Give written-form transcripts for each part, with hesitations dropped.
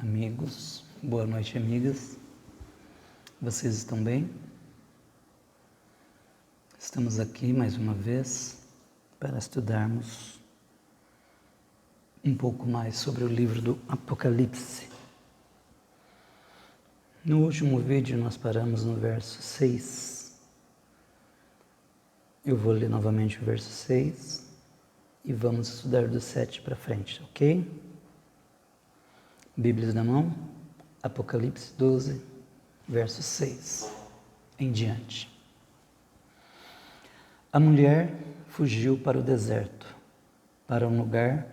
amigos, boa noite, amigas. Vocês estão bem? Estamos aqui mais uma vez para estudarmos um pouco mais sobre o livro do Apocalipse. No último vídeo nós paramos no verso 6. Eu vou ler novamente o verso 6 e vamos estudar do 7 para frente, ok? Bíblias na mão, Apocalipse 12, verso 6 em diante. A mulher fugiu para o deserto, para um lugar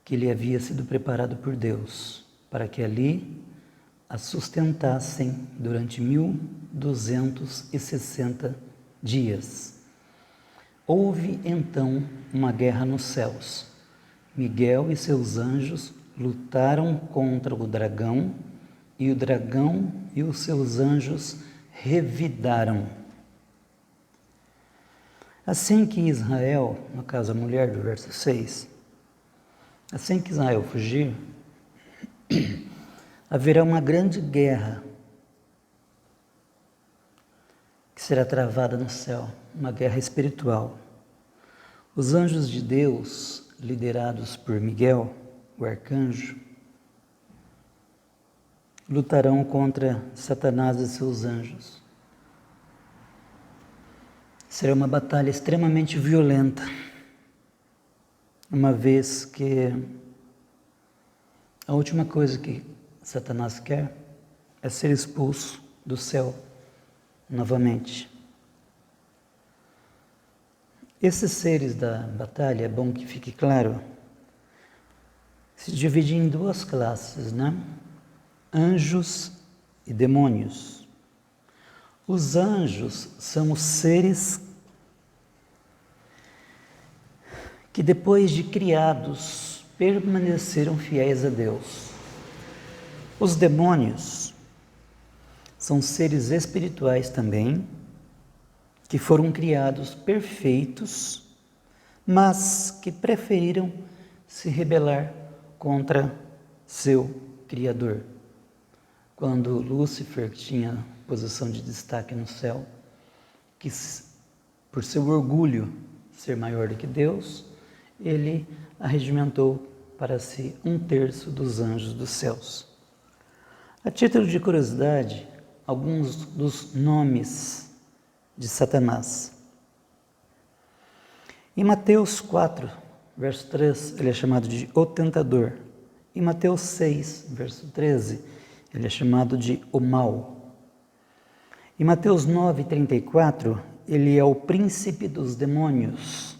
que lhe havia sido preparado por Deus, para que ali a sustentassem durante 1260 dias. Houve então uma guerra nos céus. Miguel e seus anjos lutaram contra o dragão, e o dragão e os seus anjos revidaram. Assim que Israel, no caso a mulher do verso 6, assim que Israel fugir, haverá uma grande guerra que será travada no céu, uma guerra espiritual. Os anjos de Deus, liderados por Miguel, o arcanjo, lutarão contra Satanás e seus anjos. Será uma batalha extremamente violenta, uma vez que a última coisa que Satanás quer é ser expulso do céu novamente. Esses seres da batalha, é bom que fique claro, se divide em duas classes, né? Anjos e demônios. Os anjos são os seres que depois de criados permaneceram fiéis a Deus. Os demônios são seres espirituais também, que foram criados perfeitos, mas que preferiram se rebelar contra seu Criador. Quando Lúcifer tinha posição de destaque no céu, que por seu orgulho ser maior do que Deus, ele arregimentou para si 1/3 dos anjos dos céus. A título de curiosidade, alguns dos nomes de Satanás. Em Mateus 4, verso 3, ele é chamado de o tentador. Em Mateus 6, verso 13, ele é chamado de o mal. Em Mateus 9, 34, ele é o príncipe dos demônios.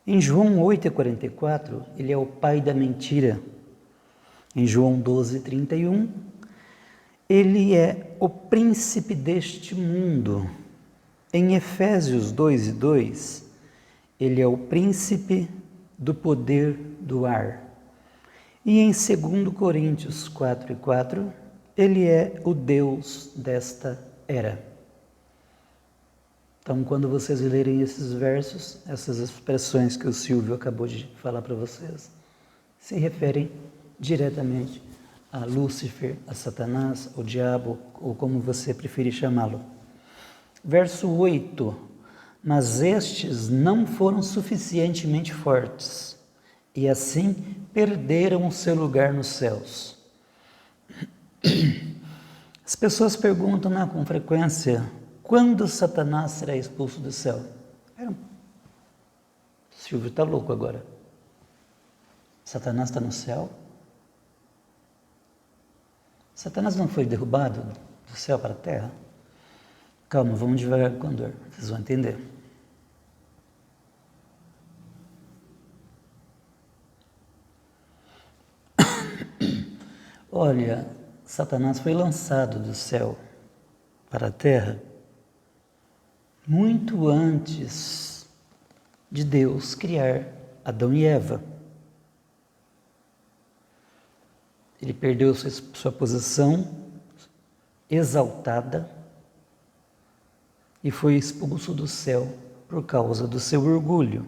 Em João 8, 44, ele é o pai da mentira. Em João 12, 31, ele é o príncipe deste mundo. Em Efésios 2 e 2, ele é o príncipe do poder do ar. E em 2 Coríntios 4 e 4, ele é o Deus desta era. Então, quando vocês lerem esses versos, essas expressões que o Silvio acabou de falar para vocês, se referem diretamente a Lúcifer, a Satanás, ao diabo, ou como você preferir chamá-lo. Verso 8, mas estes não foram suficientemente fortes, e assim perderam o seu lugar nos céus. As pessoas perguntam com frequência, quando Satanás será expulso do céu? Silvio está louco agora. Satanás está no céu? Satanás não foi derrubado do céu para a terra? Calma, vamos devagar com a dor, vocês vão entender. Olha, Satanás foi lançado do céu para a terra muito antes de Deus criar Adão e Eva. Ele perdeu sua posição exaltada e foi expulso do céu por causa do seu orgulho.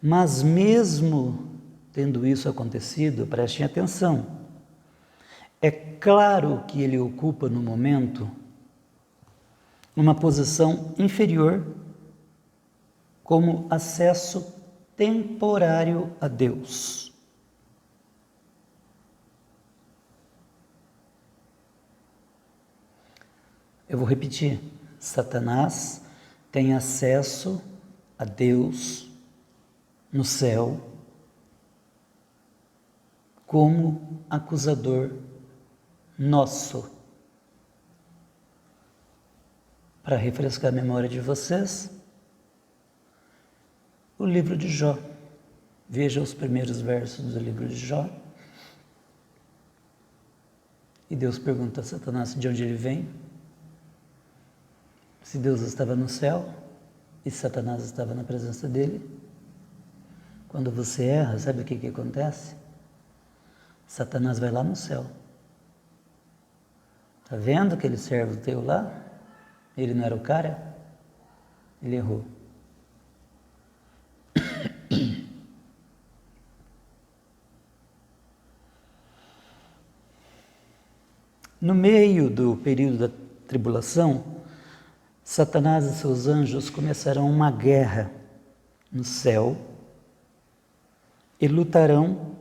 Mas mesmo tendo isso acontecido, prestem atenção, É claro que ele ocupa no momento uma posição inferior como acesso temporário a Deus. Eu vou repetir. Satanás tem acesso a Deus no céu como acusador nosso. Para refrescar a memória de vocês, o livro de Jó. Veja os primeiros versos do livro de Jó. E Deus pergunta a Satanás de onde ele vem. Se Deus estava no céu e Satanás estava na presença dele. Quando você erra, sabe o que acontece? Satanás vai lá no céu. Está vendo aquele servo teu lá? Ele não era o cara? Ele errou. No meio do período da tribulação, Satanás e seus anjos começarão uma guerra no céu e lutarão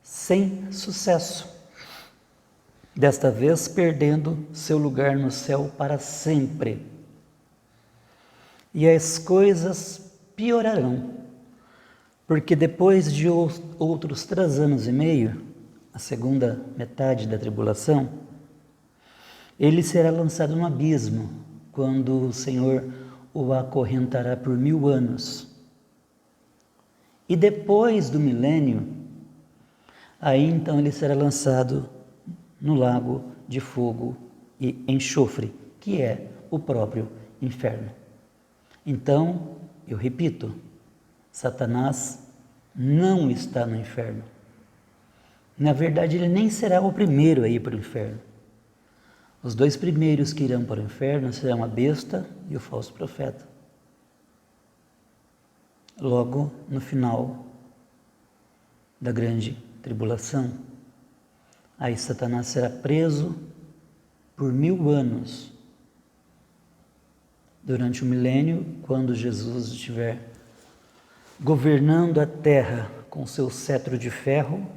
sem sucesso. Desta vez perdendo seu lugar no céu para sempre. E as coisas piorarão, porque depois de outros 3 anos e meio, a segunda metade da tribulação, ele será lançado no abismo, quando o Senhor o acorrentará por 1000 anos. E depois do milênio, aí então ele será lançado no lago de fogo e enxofre, que é o próprio inferno. Então, eu repito, Satanás não está no inferno. Na verdade, ele nem será o primeiro a ir para o inferno. Os 2 primeiros que irão para o inferno serão a besta e o falso profeta. Logo no final da grande tribulação, aí Satanás será preso por 1000 anos. Durante o milênio, quando Jesus estiver governando a terra com seu cetro de ferro,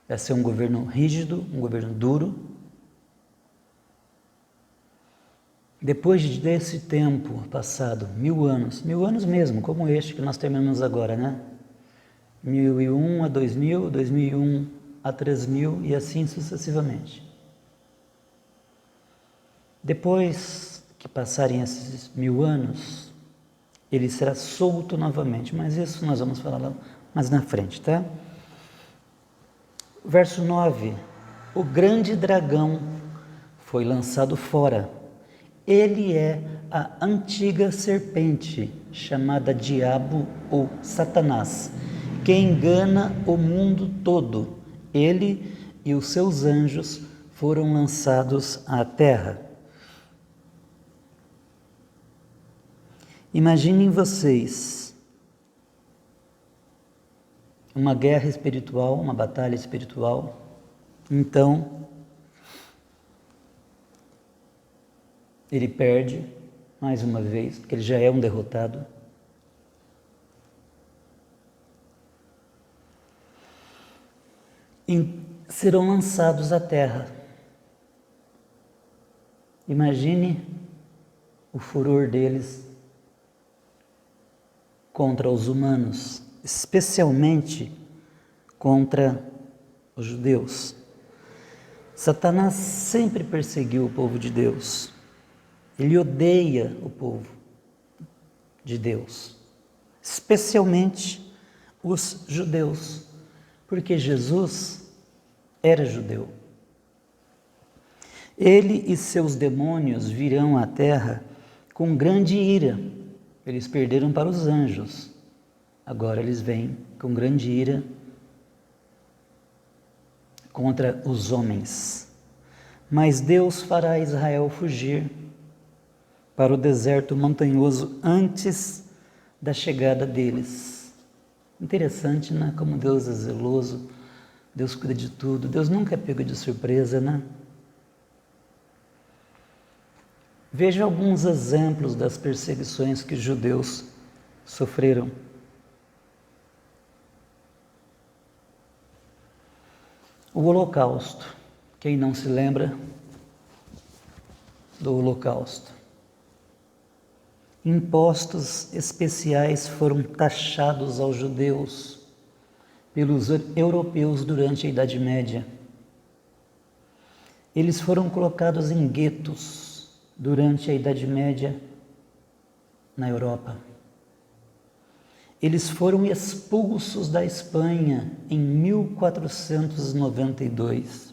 vai ser um governo rígido, um governo duro. Depois desse tempo passado, 1000 anos mesmo, como este que nós terminamos agora, né? 1001 a 2000, 2001 a 3000 e assim sucessivamente. Depois que passarem esses 1000 anos, ele será solto novamente, mas isso nós vamos falar lá mais na frente, tá? Verso 9, o grande dragão foi lançado fora. Ele é a antiga serpente, chamada Diabo ou Satanás, que engana o mundo todo. Ele e os seus anjos foram lançados à terra. Imaginem vocês uma guerra espiritual, uma batalha espiritual. Então, ele perde mais uma vez, porque ele já é um derrotado. E serão lançados à terra. Imagine o furor deles contra os humanos, especialmente contra os judeus. Satanás sempre perseguiu o povo de Deus. Ele odeia o povo de Deus, especialmente os judeus, porque Jesus era judeu. Ele e seus demônios virão à terra com grande ira. Eles perderam para os anjos, agora eles vêm com grande ira contra os homens. Mas Deus fará Israel fugir para o deserto montanhoso antes da chegada deles. Interessante, né? Como Deus é zeloso Deus cuida de tudo, Deus nunca é pego de surpresa, né? Veja alguns exemplos das perseguições que os judeus sofreram. O Holocausto. Quem não se lembra do Holocausto? Impostos especiais foram taxados aos judeus pelos europeus durante a Idade Média. Eles foram colocados em guetos durante a Idade Média na Europa. Eles foram expulsos da Espanha em 1492.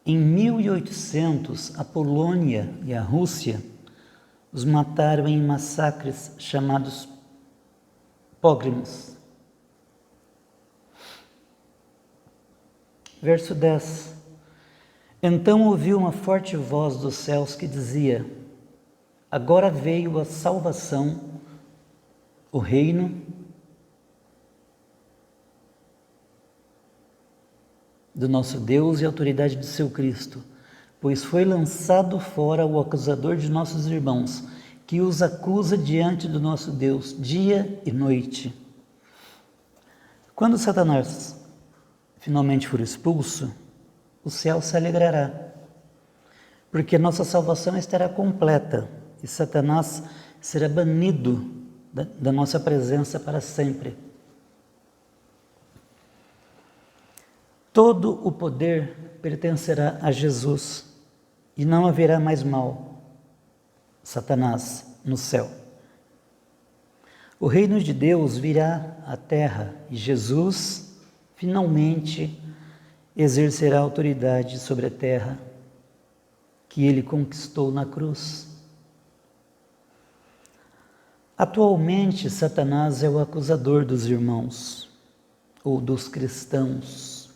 Em 1800, a Polônia e a Rússia os mataram em massacres chamados pogroms. Verso 10. Então ouvi uma forte voz dos céus que dizia: agora veio a salvação, o reino do nosso Deus e a autoridade de seu Cristo, pois foi lançado fora o acusador de nossos irmãos, que os acusa diante do nosso Deus dia e noite. Quando Satanás finalmente for expulso, o céu se alegrará, porque nossa salvação estará completa e Satanás será banido da nossa presença para sempre. Todo o poder pertencerá a Jesus e não haverá mais mal, Satanás, no céu. O reino de Deus virá à terra e Jesus finalmente exercerá autoridade sobre a terra que ele conquistou na cruz. Atualmente, Satanás é o acusador dos irmãos ou dos cristãos.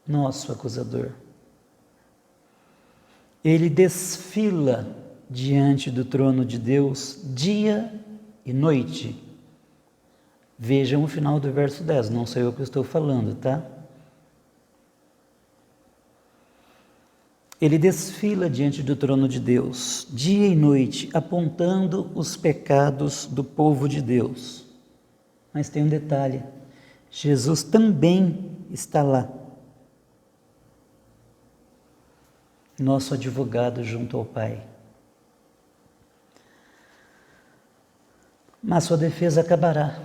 Nosso acusador. Ele desfila diante do trono de Deus dia e noite. Vejam o final do verso 10, não sou eu que estou falando, tá? Ele desfila diante do trono de Deus, dia e noite, apontando os pecados do povo de Deus. Mas tem um detalhe, Jesus também está lá. Nosso advogado junto ao Pai. Mas sua defesa acabará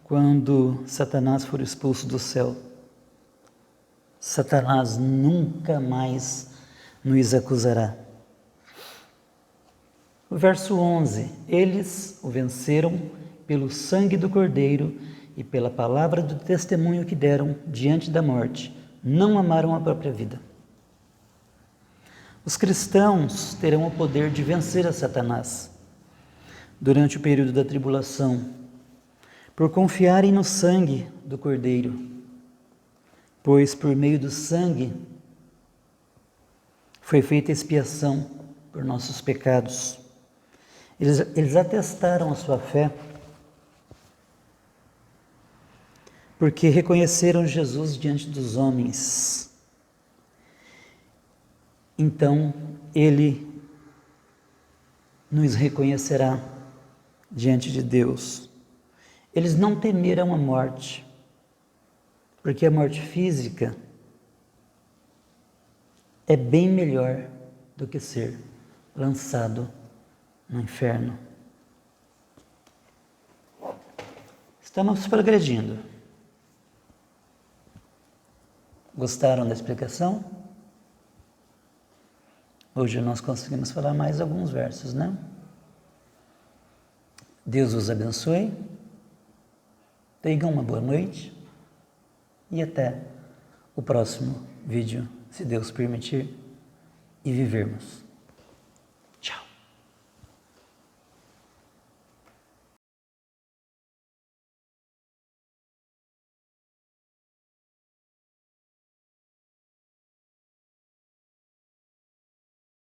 quando Satanás for expulso do céu. Satanás nunca mais nos acusará. O verso 11, eles o venceram pelo sangue do Cordeiro e pela palavra do testemunho que deram diante da morte, não amaram a própria vida. Os cristãos terão o poder de vencer a Satanás durante o período da tribulação, por confiarem no sangue do Cordeiro, pois por meio do sangue foi feita expiação por nossos pecados. Eles atestaram a sua fé, porque reconheceram Jesus diante dos homens. Então, Ele nos reconhecerá diante de Deus. Eles não temeram a morte, porque a morte física é bem melhor do que ser lançado no inferno. Estamos progredindo. Gostaram da explicação? Hoje nós conseguimos falar mais alguns versos, né? Deus os abençoe. Tenham uma boa noite. E até o próximo vídeo, se Deus permitir e vivermos.